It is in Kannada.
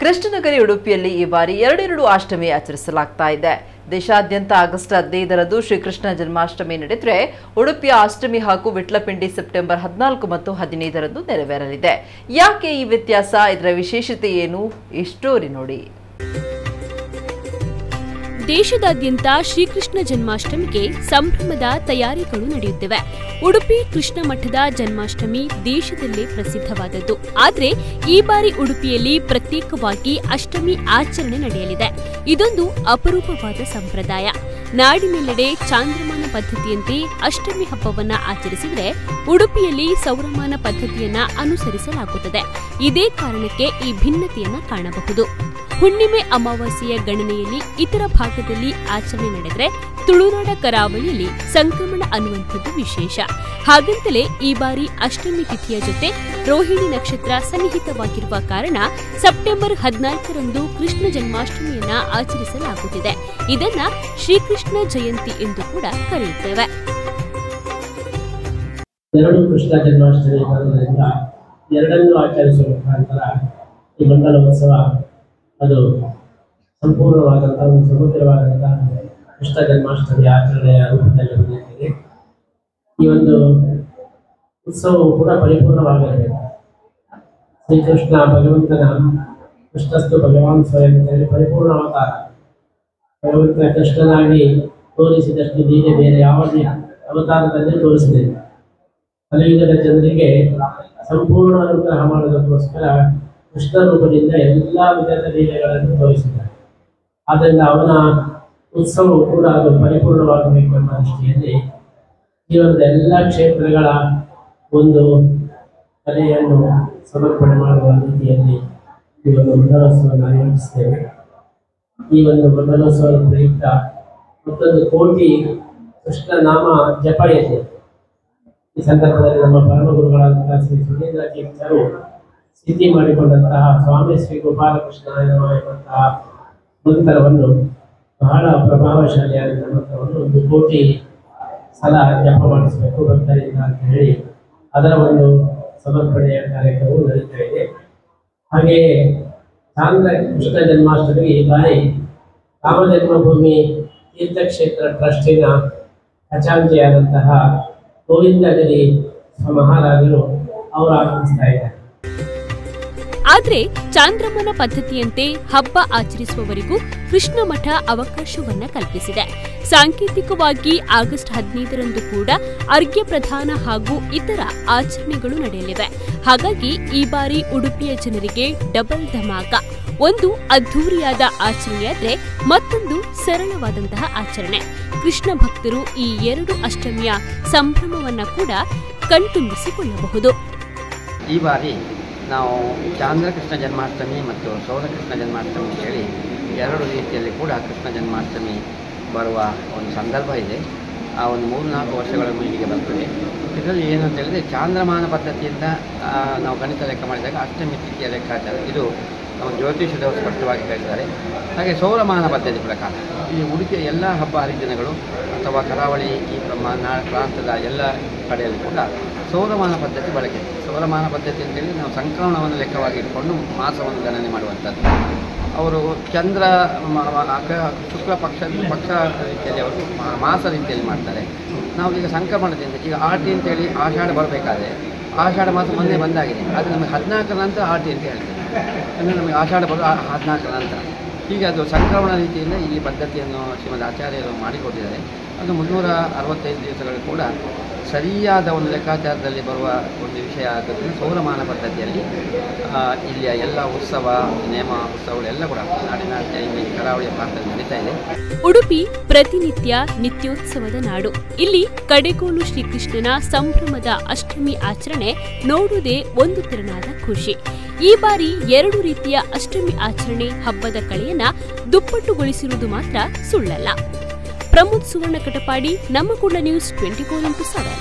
ಕೃಷ್ಣನಗರಿ ಉಡುಪಿಯಲ್ಲಿ ಈ ಬಾರಿ ಎರಡೆರಡು ಅಷ್ಟಮಿ ಆಚರಿಸಲಾಗ್ತಾ ಇದೆ. ದೇಶಾದ್ಯಂತ ಆಗಸ್ಟ್ 15ರಂದು ಶ್ರೀಕೃಷ್ಣ ಜನ್ಮಾಷ್ಟಮಿ ನಡೆದರೆ ಉಡುಪಿಯ ಅಷ್ಟಮಿ ಹಾಗೂ ವಿಟ್ಲಪಿಂಡಿ ಸೆಪ್ಟೆಂಬರ್ 14 ಮತ್ತು 15ರಂದು ನೆರವೇರಲಿದೆ. ಯಾಕೆ ಈ ವ್ಯತ್ಯಾಸ, ಇದರ ವಿಶೇಷತೆ ಏನು, ಈ ಸ್ಟೋರಿ ನೋಡಿ. ದೇಶದಾದ್ಯಂತ ಶ್ರೀಕೃಷ್ಣ ಜನ್ಮಾಷ್ಟಮಿಗೆ ಸಂಭ್ರಮದ ತಯಾರಿಗಳು ನಡೆಯುತ್ತಿವೆ. ಉಡುಪಿ ಕೃಷ್ಣ ಮಠದ ಜನ್ಮಾಷ್ಟಮಿ ದೇಶದಲ್ಲೇ ಪ್ರಸಿದ್ಧವಾದದ್ದು. ಆದರೆ ಈ ಬಾರಿ ಉಡುಪಿಯಲ್ಲಿ ಪ್ರತ್ಯೇಕವಾಗಿ ಅಷ್ಟಮಿ ಆಚರಣೆ ನಡೆಯಲಿದೆ. ಇದೊಂದು ಅಪರೂಪವಾದ ಸಂಪ್ರದಾಯ. ನಾಡಿನೆಲ್ಲೆಡೆ ಚಾಂದ್ರಮಾನ ಪದ್ಧತಿಯಂತೆ ಅಷ್ಟಮಿ ಹಬ್ಬವನ್ನ ಆಚರಿಸಿದರೆ ಉಡುಪಿಯಲ್ಲಿ ಸೌರಮಾನ ಪದ್ಧತಿಯನ್ನ ಅನುಸರಿಸಲಾಗುತ್ತದೆ. ಇದೇ ಕಾರಣಕ್ಕೆ ಈ ಭಿನ್ನತೆಯನ್ನ ಕಾಣಬಹುದು. ಹುಣ್ಣಿಮೆ ಅಮಾವಾಸ್ಯೆಯ ಗಣನೆಯಲ್ಲಿ ಇತರ ಭಾಗದಲ್ಲಿ ಆಚರಣೆ ನಡೆದರೆ ತುಳುನಾಡ ಕರಾವಳಿಯಲ್ಲಿ ಸಂಕ್ರಮಣ ಅನ್ನುವಂಥದ್ದು ವಿಶೇಷ. ಹಾಗಂತಲೇ ಈ ಬಾರಿ ಅಷ್ಟಮಿ ತಿಥಿಯ ಜೊತೆ ರೋಹಿಣಿ ನಕ್ಷತ್ರ ಸನ್ನಿಹಿತವಾಗಿರುವ ಕಾರಣ ಸೆಪ್ಟೆಂಬರ್ 14ರಂದು ಕೃಷ್ಣ ಜನ್ಮಾಷ್ಟಮಿಯನ್ನ ಆಚರಿಸಲಾಗುತ್ತಿದೆ. ಇದನ್ನ ಶ್ರೀಕೃಷ್ಣ ಜಯಂತಿ ಎಂದು ಕೂಡ ಕರೆಯುತ್ತೇವೆ. ಎರಡು ಕೃಷ್ಣ ಜನ್ಮಾಷ್ಟಮಿ ಬರೋದ್ರಿಂದ ಎರಡನ್ನೂ ಆಚರಿಸುವ ಮುಖಾಂತರ ಈ ಮಂಡಲೋತ್ಸವ ಅದು ಸಂಪೂರ್ಣವಾದಂತಹ ಒಂದು ಸಮಗ್ರವಾದಂತಹ ಕೃಷ್ಣ ಜನ್ಮಾಷ್ಟಮಿ ಆಚರಣೆಯ ರೂಪದಲ್ಲಿ ಬಂದಿದೆ. ಈ ಒಂದು ಉತ್ಸವವು ಕೂಡ ಪರಿಪೂರ್ಣವಾಗಿರಬೇಕು. ಶ್ರೀಕೃಷ್ಣ ಭಗವಂತನ ಕೃಷ್ಣಸ್ತು ಭಗವಾನ್ ಸ್ವಯಂ ಅಂತೇಳಿ ಪರಿಪೂರ್ಣ ಅವತಾರ. ಭಗವಂತ ಕೃಷ್ಣನಾಗಿ ತೋರಿಸಿದಷ್ಟು ನೀನೆ ಬೇರೆ ಯಾವುದೇ ಅವತಾರದಲ್ಲಿ ತೋರಿಸಲಿಲ್ಲ. ಕಲಿಯುಗದ ಜನರಿಗೆ ಸಂಪೂರ್ಣ ಅನುಗ್ರಹ ಮಾಡೋದಕ್ಕೋಸ್ಕರ ಕೃಷ್ಣ ರೂಪದಿಂದ ಎಲ್ಲ ವಿಧದ ಲೀಲೆಗಳನ್ನು ತೋರಿಸಿದ್ದಾರೆ. ಆದ್ದರಿಂದ ಅವನ ಉತ್ಸವವು ಕೂಡ ಅದು ಪರಿಪೂರ್ಣವಾಗಬೇಕು ಎಂಬ ದೃಷ್ಟಿಯಲ್ಲಿ ಜೀವನದ ಎಲ್ಲ ಕ್ಷೇತ್ರಗಳ ಒಂದು ಕಲೆಯನ್ನು ಸಮರ್ಪಣೆ ಮಾಡುವ ರೀತಿಯಲ್ಲಿ ಈ ಒಂದು ಮಂಡಲೋತ್ಸವವನ್ನು ಆಯೋಜಿಸ್ತೇವೆ. ಈ ಒಂದು ಮಂಡಲೋತ್ಸವದ ಪ್ರಯುಕ್ತ 1 ಕೋಟಿ ಕೃಷ್ಣ ನಾಮ ಜಪ ಇದೆ. ಈ ಸಂದರ್ಭದಲ್ಲಿ ನಮ್ಮ ಪರಮಗುರುಗಳಾದಂತಹ ಶ್ರೀ ಸುಧೀಂದ್ರ ತೀರ್ಥರು ಸ್ಥಿತಿ ಮಾಡಿಕೊಂಡಂತಹ ಸ್ವಾಮಿ ಶ್ರೀ ಗೋಪಾಲಕೃಷ್ಣಾಯ ನಮಃ ಎಂಬಂತಹ ಮಂತ್ರವನ್ನು ಬಹಳ ಪ್ರಭಾವಶಾಲಿಯಾದ ಮಂತ್ರವನ್ನು 1 ಕೋಟಿ ಸಲ ಜಪ ಮಾಡಿಸಬೇಕು ಭಕ್ತರಿಂದ ಅಂತ ಹೇಳಿ ಅದರ ಒಂದು ಸಮರ್ಪಣೆಯ ಕಾರ್ಯಕ್ರಮವು ನಡೀತಾ ಇದೆ. ಹಾಗೆಯೇ ಚಾಂದ್ರ ಕೃಷ್ಣ ಜನ್ಮಾಷ್ಟಮಿಗೆ ಈ ಬಾರಿ ರಾಮಜನ್ಮಭೂಮಿ ತೀರ್ಥಕ್ಷೇತ್ರ ಟ್ರಸ್ಟಿನ ಖಜಾಂಚಿಯಾದಂತಹ ಗೋವಿಂದಗಿರಿ ಮಹಾರಾಜರು ಅವರು ಆಗಮಿಸ್ತಾ ಇದ್ದಾರೆ. ಆದರೆ ಚಾಂದ್ರಮಾನ ಪದ್ಧತಿಯಂತೆ ಹಬ್ಬ ಆಚರಿಸುವವರಿಗೂ ಕೃಷ್ಣ ಮಠ ಅವಕಾಶವನ್ನ ಕಲ್ಪಿಸಿದೆ. ಸಾಂಕೇತಿಕವಾಗಿ ಆಗಸ್ಟ್ 15ರಂದು ಕೂಡ ಅರ್ಘ್ಯ ಪ್ರದಾನ ಹಾಗೂ ಇತರ ಆಚರಣೆಗಳು ನಡೆಯಲಿವೆ. ಹಾಗಾಗಿ ಈ ಬಾರಿ ಉಡುಪಿಯ ಜನರಿಗೆ ಡಬಲ್ ಧಮಾಕ. ಒಂದು ಅದ್ಧೂರಿಯಾದ ಆಚರಣೆಯಾದ್ರೆ ಮತ್ತೊಂದು ಸರಳವಾದಂತಹ ಆಚರಣೆ. ಕೃಷ್ಣ ಭಕ್ತರು ಈ 2 ಅಷ್ಟಮಿಯ ಸಂಭ್ರಮವನ್ನ ಕೂಡ ಕಣ್ತುಂಬಿಸಿಕೊಳ್ಳಬಹುದು. ಈ ಬಾರಿ ನಾವು ಚಾಂದ್ರ ಕೃಷ್ಣ ಜನ್ಮಾಷ್ಟಮಿ ಮತ್ತು ಸೌರ ಕೃಷ್ಣ ಜನ್ಮಾಷ್ಟಮಿ ಅಂತೇಳಿ 2 ರೀತಿಯಲ್ಲಿ ಕೂಡ ಕೃಷ್ಣ ಜನ್ಮಾಷ್ಟಮಿ ಬರುವ ಒಂದು ಸಂದರ್ಭ ಇದೆ. ಆ ಒಂದು 3-4 ವರ್ಷಗಳ ಮುಂಚೆಗೆ ಬರ್ತದೆ. ಇದರಲ್ಲಿ ಏನು ಅಂತ ಹೇಳಿದರೆ ಚಾಂದ್ರಮಾನ ಪದ್ಧತಿಯಿಂದ ನಾವು ಗಣಿತ ಲೆಕ್ಕ ಮಾಡಿದಾಗ ಅಷ್ಟಮಿ ತಿಥಿಯ ಲೆಕ್ಕಾಚಾರ ಇದು ನಮ್ಮ ಜ್ಯೋತಿಷದವರು ಸ್ಪಷ್ಟವಾಗಿ ಹೇಳ್ತಾರೆ. ಹಾಗೆ ಸೌರಮಾನ ಪದ್ಧತಿ ಪ್ರಕಾರ ಈ ಉಡುಪಿಯ ಎಲ್ಲ ಹಬ್ಬ ಹರಿದಿನಗಳು ಅಥವಾ ಕರಾವಳಿ ಈ ಪ್ರಾಂತದ ಎಲ್ಲ ಕಡೆಯಲ್ಲಿ ಕೂಡ ಸೌರಮಾನ ಪದ್ಧತಿ ಬಳಕೆ. ಸೌರಮಾನ ಪದ್ಧತಿ ಅಂತೇಳಿ ನಾವು ಸಂಕ್ರಮಣವನ್ನು ಲೆಕ್ಕವಾಗಿ ಇಟ್ಕೊಂಡು ಮಾಸವನ್ನು ಗಣನೆ ಮಾಡುವಂಥದ್ದು. ಅವರು ಚಂದ್ರ ಶುಕ್ಲ ಪಕ್ಷ ರೀತಿಯಲ್ಲಿ ಅವರು ಮಾಸ ರೀತಿಯಲ್ಲಿ ಮಾಡ್ತಾರೆ. ನಾವು ಈಗ ಸಂಕ್ರಮಣದಿಂದ ಈಗ ಆಟಿ ಅಂತೇಳಿ ಆಷಾಢ ಬರಬೇಕಾದ್ರೆ ಆಷಾಢ ಮಾಸ ಮೊನ್ನೆ ಬಂದಾಗಿದೆ. ಆದರೆ ನಮಗೆ 14ರ ನಂತರ ಆಟಿ ಅಂತ ಹೇಳ್ತಾರೆ. ಅಂದರೆ ನಮಗೆ ಆಷಾಢ ಬರೋದು 14ರ ನಂತರ. ಹೀಗೆ ಅದು ಸಂಕ್ರಮಣ ರೀತಿಯಿಂದ ಇಲ್ಲಿ ಪದ್ಧತಿಯನ್ನು ಶ್ರೀಮದ್ ಆಚಾರ್ಯರು ಮಾಡಿಕೊಟ್ಟಿದ್ದಾರೆ. ಅದು 365 ದಿವಸಗಳು ಕೂಡ ಸರಿಯಾದ ಒಂದು ಲೆಕ್ಕಾಚಾರದಲ್ಲಿ ಬರುವ ಒಂದು ವಿಷಯ ಆದ್ದರಿಂದ ಸೌರಮಾನ ಪದ್ಧತಿಯಲ್ಲಿ ಇಲ್ಲಿಯ ಎಲ್ಲ ಉತ್ಸವ ನೇಮ ಉತ್ಸವಗಳೆಲ್ಲ ಕೂಡ ನಾಡಿನ ಕರಾವಳಿಯ ಪ್ರಾಂತದಲ್ಲಿ ನಡೀತಾ ಇದೆ. ಉಡುಪಿ ಪ್ರತಿನಿತ್ಯ ನಿತ್ಯೋತ್ಸವದ ನಾಡು. ಇಲ್ಲಿ ಕಡೆಗೋಲು ಶ್ರೀಕೃಷ್ಣನ ಸಂಭ್ರಮದ ಅಷ್ಟಮಿ ಆಚರಣೆ ನೋಡುವುದೇ ಒಂದು ತೆರನಾದ ಖುಷಿ. ಈ ಬಾರಿ 2 ರೀತಿಯ ಅಷ್ಟಮಿ ಆಚರಣೆ ಹಬ್ಬದ ಕಳೆಯನ್ನ ದುಪ್ಪಟ್ಟುಗೊಳಿಸಿರುವುದು ಮಾತ್ರ ಸುಳ್ಳಲ್ಲ. ಪ್ರಮೋದ್ ಸುವರ್ಣ ಕಟಪಾಡಿ, ನಮ್ಮ ಕೂಡ ನ್ಯೂಸ್ 24x7.